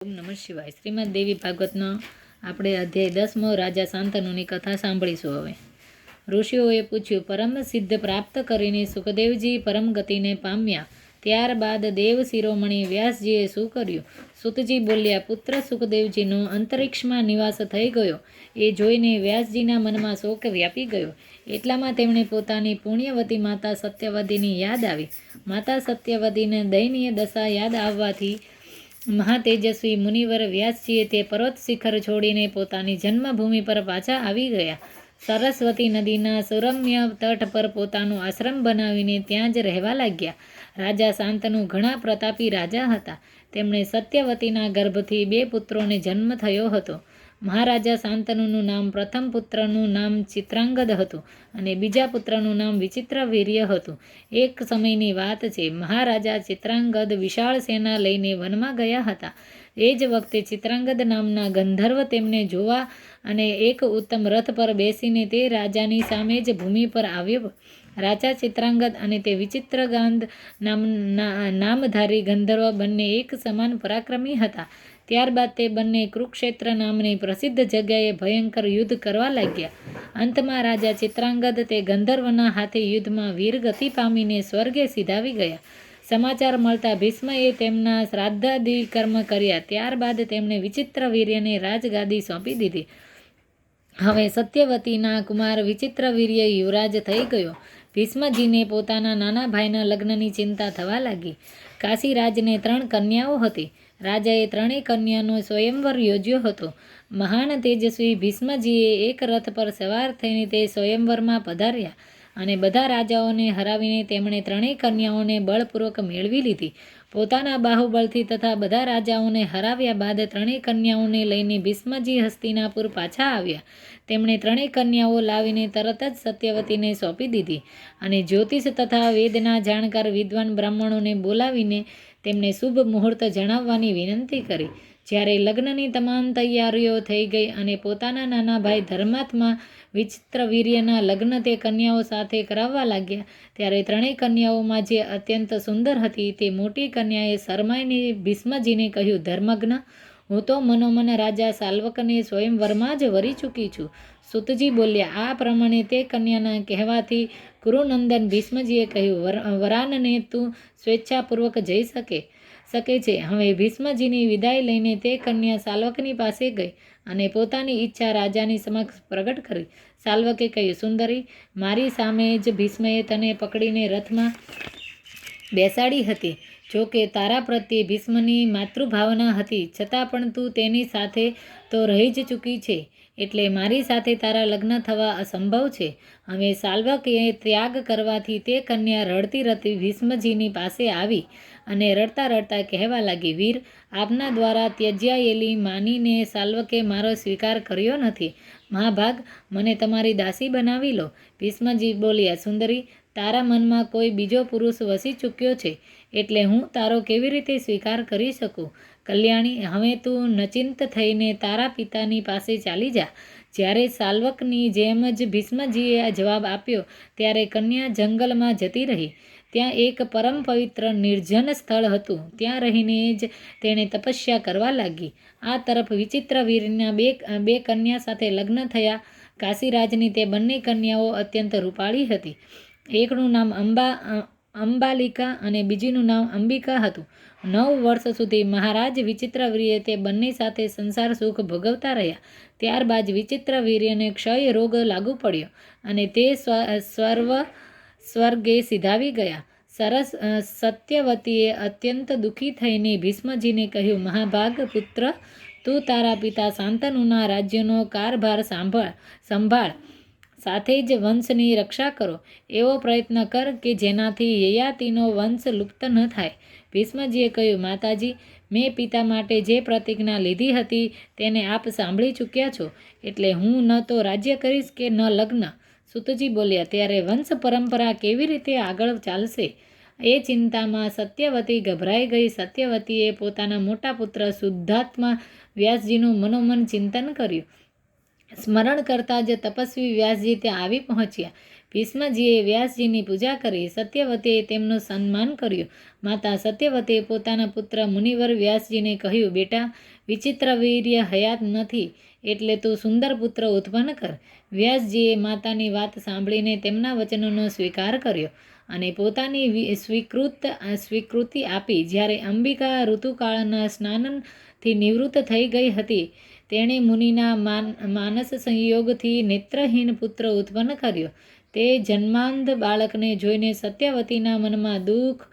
ઓમ નમઃ શિવાય. શ્રીમદ દેવી ભાગવતનો આપણે અધ્યાય 10 રાજા શાંતનુની કથા સાંભળીશું. હવે ઋષિઓએ પૂછ્યું. પરમ સિદ્ધ પ્રાપ્ત કરીને સુખદેવજી પરમ ગતિને પામ્યા. ત્યારબાદ દેવ શિરોમણી વ્યાસજીએ શું કર્યું? સૂતજી બોલ્યા. પુત્ર સુખદેવજીનો અંતરિક્ષમાં નિવાસ થઈ ગયો એ જોઈને વ્યાસજીના મનમાં શોક વ્યાપી ગયો. એટલામાં તેમણે પોતાની પુણ્યવતી માતા સત્યવતીની યાદ આવી. માતા સત્યવતીને દયનીય દશા યાદ આવવાથી મહાતેજસ્વી મુનિવર વ્યાસજીએ તે પર્વત શિખર છોડીને પોતાની જન્મભૂમિ પર પાછા આવી ગયા. સરસ્વતી નદીના સુરમ્ય તટ પર પોતાનો આશ્રમ બનાવીને ત્યાં જ રહેવા લાગ્યા. રાજા શાંતનુ ઘણા પ્રતાપી રાજા હતા. તેમણે સત્યવતીના ગર્ભથી 2 પુત્રોને જન્મ થયો હતો. મહારાજા શાંતનુનું નામ પ્રથમ પુત્રનું નામ ચિત્રાંગદ હતું અને બીજા પુત્રનું નામ વિચિત્રવીર્ય હતું. એક સમયની વાત છે. મહારાજા ચિત્રાંગદ વિશાળ સેના લઈને વનમાં ગયા હતા. એ જ વખતે ચિત્રાંગદ નામના ગંધર્વ તેમને જોવા અને એક ઉત્તમ રથ પર બેસીને તે રાજાની સામે જ ભૂમિ પર આવ્યો. રાજા ચિત્રાંગદ અને તે વિચિત્રગાંધ નામધારી ગંધર્વ બંને એક સમાન પરાક્રમી હતા. ત્યારબાદ તે બંને કુરુક્ષેત્ર નામની પ્રસિદ્ધ જગ્યાએ ભયંકર યુદ્ધ કરવા લાગ્યા. અંતમાં રાજા ચિત્રાંગદ તે ગંધર્વના હાથે યુદ્ધમાં વીરગતિ પામીને સ્વર્ગે સિધાવી ગયા. સમાચાર મળતા ભીષ્મએ તેમના શ્રાદ્ધાદિ કર્મ કર્યા. ત્યારબાદ તેમણે વિચિત્રવીર્યને રાજગાદી સોંપી દીધી. હવે સત્યવતીના કુમાર વિચિત્રવીર્ય યુવરાજ થઈ ગયો. ભીષ્મજીને પોતાના નાના ભાઈના લગ્નની ચિંતા થવા લાગી. કાશીરાજને 3 કન્યાઓ હતી. રાજાએ 3 કન્યાનો સ્વયંવર યોજ્યો હતો. મહાન તેજસ્વી ભીષ્મજીએ એક રથ પર સવાર થઈને તે સ્વયંવરમાં પધાર્યા અને બધા રાજાઓને હરાવીને તેમણે 3 કન્યાઓને બળપૂર્વક મેળવી લીધી. પોતાના બાહુબળથી તથા બધા રાજાઓને હરાવ્યા બાદ 3 કન્યાઓને લઈને ભીષ્મજી હસ્તિનાપુર પાછા આવ્યા. તેમણે 3 કન્યાઓ લાવીને તરત જ સત્યવતીને સોંપી દીધી અને જ્યોતિષ તથા વેદના જાણકાર વિદ્વાન બ્રાહ્મણોને બોલાવીને તેમને શુભ મુહૂર્ત જણાવવાની વિનંતી કરી. જ્યારે લગ્નની તમામ તૈયારીઓ થઈ ગઈ અને પોતાના નાના ભાઈ ધર્માત્મા વિચિત્રવીર્યના લગ્ન તે કન્યાઓ સાથે કરાવવા લાગ્યા, ત્યારે 3 કન્યાઓમાં જે અત્યંત સુંદર હતી તે મોટી કન્યાએ શરમાઈને ભીષ્મજીને કહ્યું, ધર્મજ્ઞ, હું તો મનોમન રાજા સાલ્વકને સ્વયંવરમાં જ વરી ચૂકી છું. સૂતજી બોલ્યા. આ પ્રમાણે તે કન્યાના કહેવાથી કુરુનંદન ભીષ્મજીએ કહ્યું, વરાનને તું સ્વેચ્છાપૂર્વક જઈ શકે છે. હવે ભીષ્મજીની વિદાય લઈને તે કન્યા સાલ્વકની પાસે ગઈ અને પોતાની ઈચ્છા રાજાની સમક્ષ પ્રગટ કરી. સાલ્વકે કહ્યું, સુંદરી, મારી સામે જ ભીષ્મએ તને પકડીને રથમાં બેસાડી હતી. જો કે તારા પ્રત્યે ભીષ્મની માતૃભાવના હતી, છતાં પણ તું તેની સાથે તો રહી જ ચૂકી છે, એટલે મારી સાથે તારા લગ્ન થવા અસંભવ છે. હવે સાલ્વકે ત્યાગ કરવાથી તે કન્યા રડતી રડતી ભીષ્મજીની પાસે આવી અને રડતા રડતા કહેવા લાગી, વીર, આપના દ્વારા ત્યજાયેલી માનીને સાલ્વકે મારો સ્વીકાર કર્યો નથી. મહાભાગ, મને તમારી દાસી બનાવી લો. ભીષ્મજી બોલ્યા, સુંદરી, તારા મનમાં કોઈ બીજો પુરુષ વસી ચૂક્યો છે, એટલે હું તારો કેવી રીતે સ્વીકાર કરી શકું? કલ્યાણી, હવે તું નચિંત થઈને તારા પિતાની પાસે ચાલી જા. જ્યારે સાલ્વકની જેમ જ ભીષ્મજીએ જવાબ આપ્યો ત્યારે કન્યા જંગલમાં જતી રહી. ત્યાં એક પરમ પવિત્ર નિર્જન સ્થળ હતું. ત્યાં રહીને જ તેણે તપસ્યા કરવા લાગી. આ તરફ વિચિત્રવીરના 2 કન્યા સાથે લગ્ન થયા. કાશીરાજની તે બંને કન્યાઓ અત્યંત રૂપાળી હતી. એકનું નામ અંબાલિકા અને બીજીનું નામ અંબિકા હતું. 9 વર્ષ સુધી મહારાજ વિચિત્રવીર્ય તે બંને સાથે સંસાર સુખ ભોગવતા રહ્યા. ત્યારબાદ વિચિત્રવીર્યને ક્ષય રોગ લાગુ પડ્યો અને તે સ્વર્ગે સિધાવી ગયા. સત્યવતીએ અત્યંત દુઃખી થઈને ભીષ્મજીને કહ્યું, મહાભાગ પુત્ર, તું તારા પિતા શાંતનુના રાજ્યનો કારભાર સંભાળ, સાથે જ વંશની રક્ષા કરો. એવો પ્રયત્ન કર કે જેનાથી યયાતિનો વંશ લુપ્ત ન થાય. ભીષ્મજીએ કહ્યું, માતાજી, મેં પિતા માટે જે પ્રતિજ્ઞા લીધી હતી તેને આપ સાંભળી ચૂક્યા છો, એટલે હું ન તો રાજ્ય કરીશ કે ન લગ્ન. સૂતજી બોલ્યા. ત્યારે વંશ પરંપરા કેવી રીતે આગળ ચાલશે? એ ચિંતામાં સત્યવતી ગભરાઈ ગઈ. સત્યવતીએ પોતાના મોટા પુત્ર શુદ્ધાત્મા વ્યાસજીનું મનોમન ચિંતન કર્યું. સ્મરણ કરતાં જ તપસ્વી વ્યાસજી ત્યાં આવી પહોંચ્યા. ભીષ્મજીએ વ્યાસજીની પૂજા કરી. સત્યવતીએ તેમનું સન્માન કર્યું. માતા સત્યવતીએ પોતાના પુત્ર મુનિવર વ્યાસજીને કહ્યું, બેટા, વિચિત્ર વીર્ય હયાત નથી, એટલે તું સુંદર પુત્ર ઉત્પન્ન કર. વ્યાસજીએ માતાની વાત સાંભળીને તેમના વચનનો સ્વીકાર કર્યો અને પોતાની સ્વીકૃતિ આપી. જ્યારે અંબિકા ઋતુકાળના સ્નાનથી નિવૃત્ત થઈ ગઈ હતી, તેણે મુનિના માનસ સંયોગથી નેત્રહીન પુત્ર ઉત્પન્ન કર્યો. તે જન્માંધ બાળકને જોઈને સત્યવતીના મનમાં દુઃખ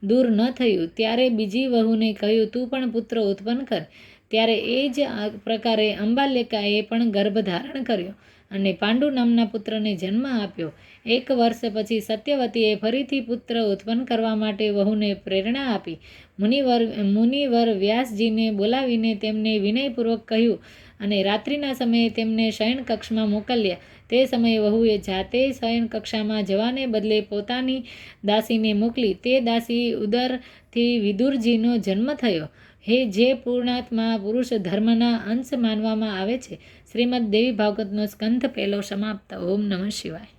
દૂર ન થયું. ત્યારે બીજી વહુને કહ્યું, તું પણ પુત્ર ઉત્પન્ન કર. ત્યારે એ જ પ્રકારે અંબાલિકાએ પણ ગર્ભ ધારણ કર્યો અને પાંડુ નામના પુત્રને જન્મ આપ્યો. 1 વર્ષ પછી સત્યવતીએ ફરીથી પુત્ર ઉત્પન્ન કરવા માટે વહુને પ્રેરણા આપી. મુનિવર વ્યાસજીને બોલાવીને તેમને વિનયપૂર્વક કહ્યું અને રાત્રિના સમયે તેમને શયન કક્ષમાં મોકલ્યા. તે સમયે વહુએ જાતે શયન કક્ષામાં જવાને બદલે પોતાની દાસીને મોકલી. તે દાસી ઉદરથી વિદુરજીનો જન્મ થયો, જે પૂર્ણાત્મા પુરુષ ધર્મના અંશ માનવામાં આવે છે. શ્રીમદ દેવી ભાગવતનો સ્કંધ 1 સમાપ્ત. ઓમ નમઃ શિવાય.